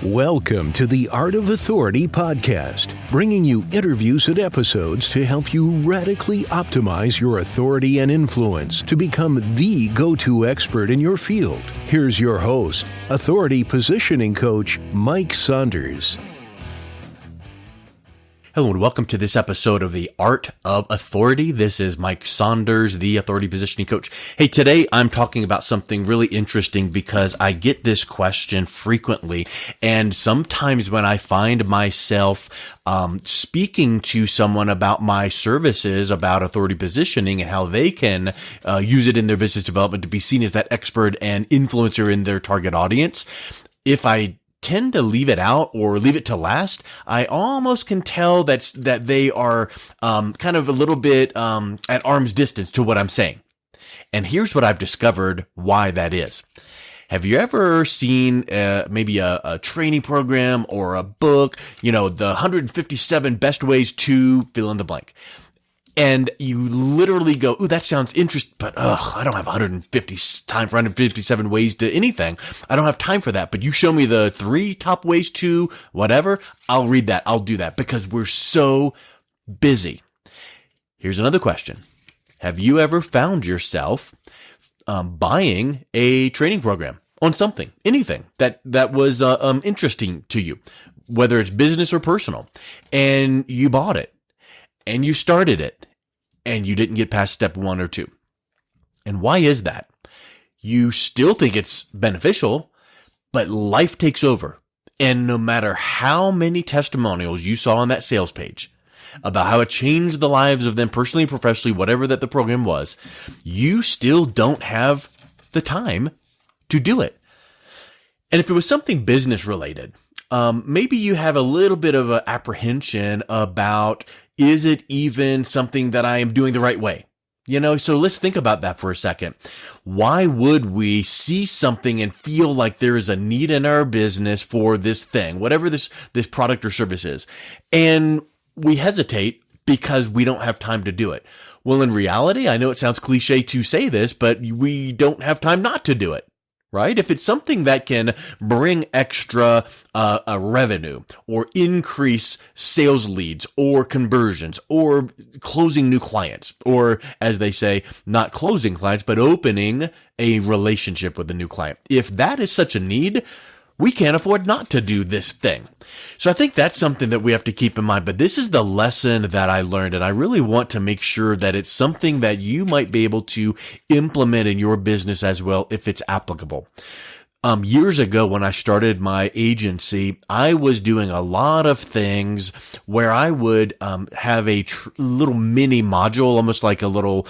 Welcome to the Art of Authority podcast, bringing you interviews and episodes to help you radically optimize your authority and influence to become the go-to expert in your field. Here's your host, authority positioning coach, Mike Saunders. Hello and welcome to this episode of the Art of Authority. This is Mike Saunders, the authority positioning coach. Hey, today I'm talking about something really interesting because I get this question frequently. And sometimes when I find myself speaking to someone about my services, about authority positioning and how they can use it in their business development to be seen as that expert and influencer in their target audience, if I tend to leave it out or leave it to last, I almost can tell that they are kind of a little bit at arm's distance to what I'm saying. And here's what I've discovered why that is. Have you ever seen maybe a training program or a book, the 157 best ways to fill in the blank? And you literally go, ooh, that sounds interesting, but I don't have 157 ways to anything. I don't have time for that. But you show me the 3 top ways to whatever, I'll read that. I'll do that because we're so busy. Here's another question. Have you ever found yourself buying a training program on something, anything that was interesting to you, whether it's business or personal, and you bought it? And you started it and you didn't get past step 1 or 2. And why is that? You still think it's beneficial, but life takes over. And no matter how many testimonials you saw on that sales page about how it changed the lives of them personally and professionally, whatever that the program was, you still don't have the time to do it. And if it was something business related, maybe you have a little bit of an apprehension about, is it even something that I am doing the right way? So let's think about that for a second. Why would we see something and feel like there is a need in our business for this thing, whatever this product or service is, and we hesitate because we don't have time to do it? Well, in reality, I know it sounds cliche to say this, but we don't have time not to do it. Right? If it's something that can bring extra revenue or increase sales leads or conversions or closing new clients, or as they say, not closing clients, but opening a relationship with a new client. If that is such a need, we can't afford not to do this thing. So I think that's something that we have to keep in mind. But this is the lesson that I learned, and I really want to make sure that it's something that you might be able to implement in your business as well if it's applicable. Years ago when I started my agency, I was doing a lot of things where I would have a little mini module, almost like a little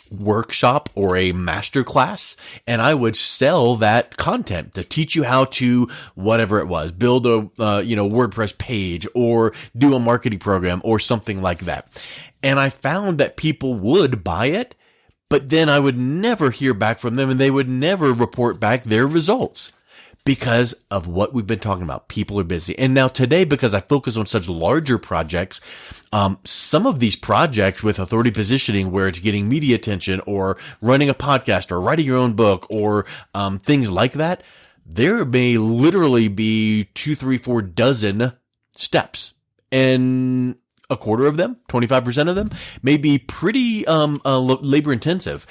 workshop or a master class, and I would sell that content to teach you how to whatever it was, build a WordPress page or do a marketing program or something like that. And I found that people would buy it, but then I would never hear back from them and they would never report back their results because of what we've been talking about. People are busy. And now today, because I focus on such larger projects, some of these projects with authority positioning where it's getting media attention or running a podcast or writing your own book or things like that, there may literally be 2, 3, 4 dozen steps. And a quarter of them, 25% of them, may be pretty labor intensive.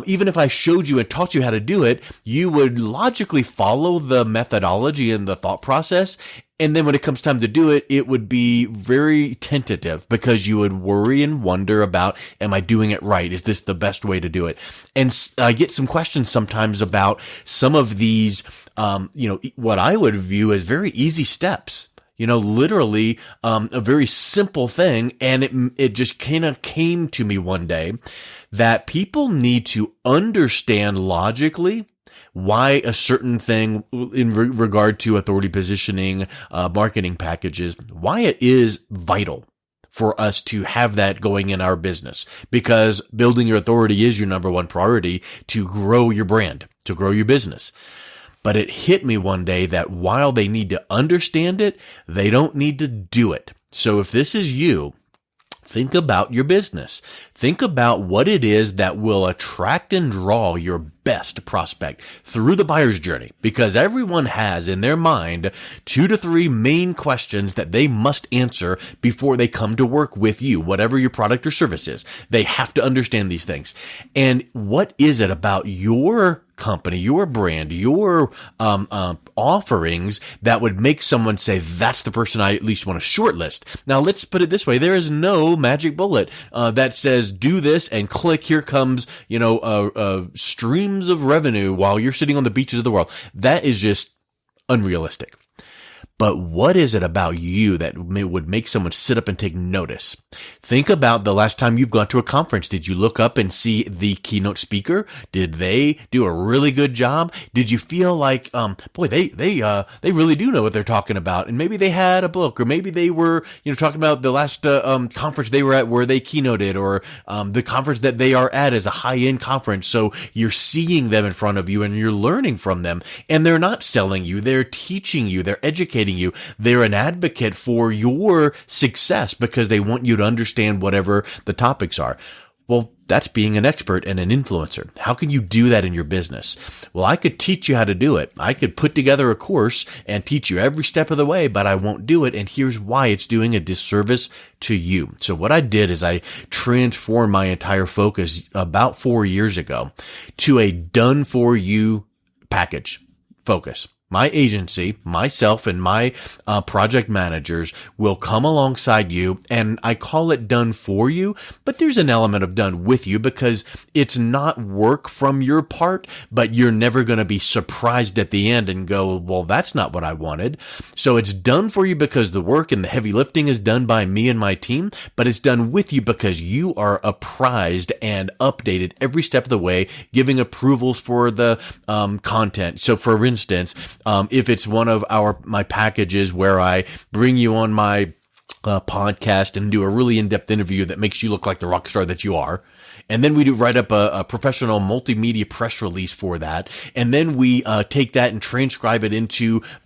Even if I showed you and taught you how to do it, you would logically follow the methodology and the thought process. And then when it comes time to do it, it would be very tentative because you would worry and wonder about, am I doing it right? Is this the best way to do it? And I get some questions sometimes about some of these, what I would view as very easy steps. Literally, a very simple thing. And it just kind of came to me one day that people need to understand logically why a certain thing in regard to authority positioning, marketing packages, why it is vital for us to have that going in our business, because building your authority is your number one priority to grow your brand, to grow your business. But it hit me one day that while they need to understand it, they don't need to do it. So if this is you, think about your business. Think about what it is that will attract and draw your best prospect through the buyer's journey, because everyone has in their mind 2 to 3 main questions that they must answer before they come to work with you, whatever your product or service is. They have to understand these things. And what is it about your company, your brand, your offerings that would make someone say, that's the person I at least want to shortlist? Now, let's put it this way. There is no magic bullet that says, do this and click, here comes, streams of revenue while you're sitting on the beaches of the world. That is just unrealistic. But what is it about you that would make someone sit up and take notice? Think about the last time you've gone to a conference. Did you look up and see the keynote speaker? Did they do a really good job? Did you feel like, they really do know what they're talking about? And maybe they had a book, or maybe they were, talking about the last conference they were at where they keynoted, or the conference that they are at is a high-end conference. So you're seeing them in front of you and you're learning from them. And they're not selling you. They're teaching you. They're educating you. They're an advocate for your success because they want you to understand whatever the topics are. Well, that's being an expert and an influencer. How can you do that in your business? Well, I could teach you how to do it. I could put together a course and teach you every step of the way, but I won't do it. And here's why: it's doing a disservice to you. So what I did is I transformed my entire focus about 4 years ago to a DoneforYou package focus. My agency, myself, and my project managers will come alongside you, and I call it done for you, but there's an element of done with you because it's not work from your part, but you're never going to be surprised at the end and go, well, that's not what I wanted. So it's done for you because the work and the heavy lifting is done by me and my team, but it's done with you because you are apprised and updated every step of the way, giving approvals for the content. So for instance, if it's one of my packages where I bring you on my podcast and do a really in-depth interview that makes you look like the rock star that you are, and then we do write up a professional multimedia press release for that, and then we take that and transcribe it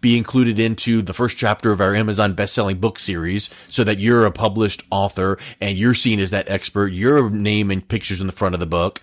be included into the first chapter of our Amazon best-selling book series, so that you're a published author and you're seen as that expert, your name and pictures in the front of the book.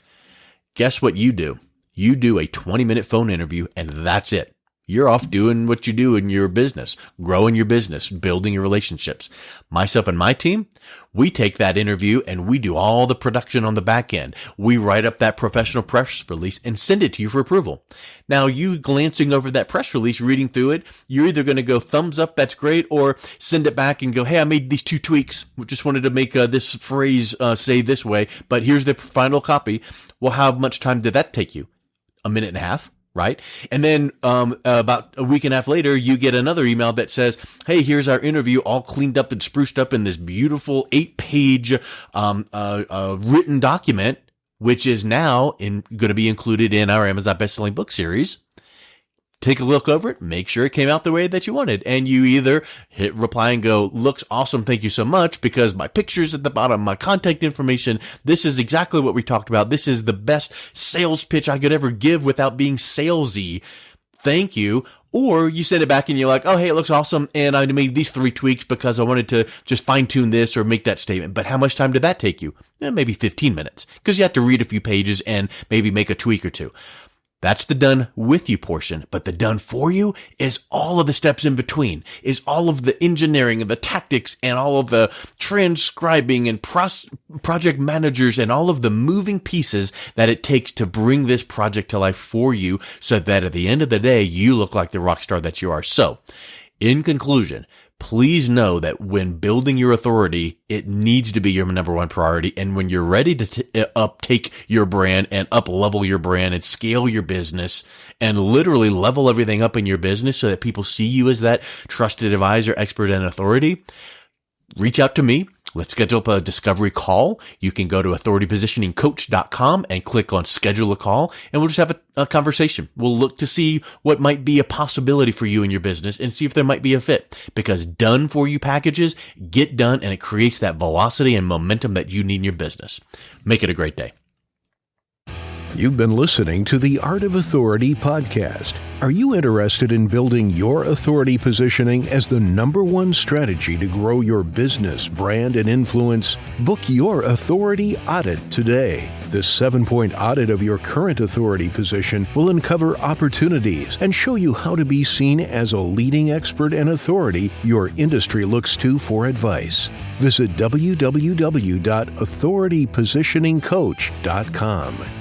Guess what you do? You do a 20-minute phone interview, and that's it. You're off doing what you do in your business, growing your business, building your relationships. Myself and my team, we take that interview and we do all the production on the back end. We write up that professional press release and send it to you for approval. Now, you glancing over that press release, reading through it, you're either going to go thumbs up, that's great, or send it back and go, hey, I made these 2 tweaks. We just wanted to make this phrase say this way, but here's the final copy. Well, how much time did that take you? A minute and a half? Right? And then about a week and a half later, you get another email that says, hey, here's our interview all cleaned up and spruced up in this beautiful 8-page written document, which is now going to be included in our Amazon best-selling book series. Take a look over it, make sure it came out the way that you wanted. And you either hit reply and go, looks awesome, thank you so much, because my picture's at the bottom, my contact information, this is exactly what we talked about. This is the best sales pitch I could ever give without being salesy. Thank you. Or you send it back and you're like, oh, hey, it looks awesome, and I made these 3 tweaks because I wanted to just fine-tune this or make that statement. But how much time did that take you? Maybe 15 minutes, because you have to read a few pages and maybe make a tweak or two. That's the done with you portion, but the done for you is all of the steps in between, is all of the engineering and the tactics and all of the transcribing and project managers and all of the moving pieces that it takes to bring this project to life for you, so that at the end of the day, you look like the rock star that you are. So, in conclusion, please know that when building your authority, it needs to be your number one priority. And when you're ready to uptake your brand and up level your brand and scale your business and literally level everything up in your business so that people see you as that trusted advisor, expert, and authority, reach out to me. Let's schedule up a discovery call. You can go to authoritypositioningcoach.com and click on schedule a call, and we'll just have a conversation. We'll look to see what might be a possibility for you in your business and see if there might be a fit, because done for you packages get done, and it creates that velocity and momentum that you need in your business. Make it a great day. You've been listening to the Art of Authority podcast. Are you interested in building your authority positioning as the number one strategy to grow your business, brand, and influence? Book your authority audit today. This 7-point audit of your current authority position will uncover opportunities and show you how to be seen as a leading expert and authority your industry looks to for advice. Visit www.authoritypositioningcoach.com.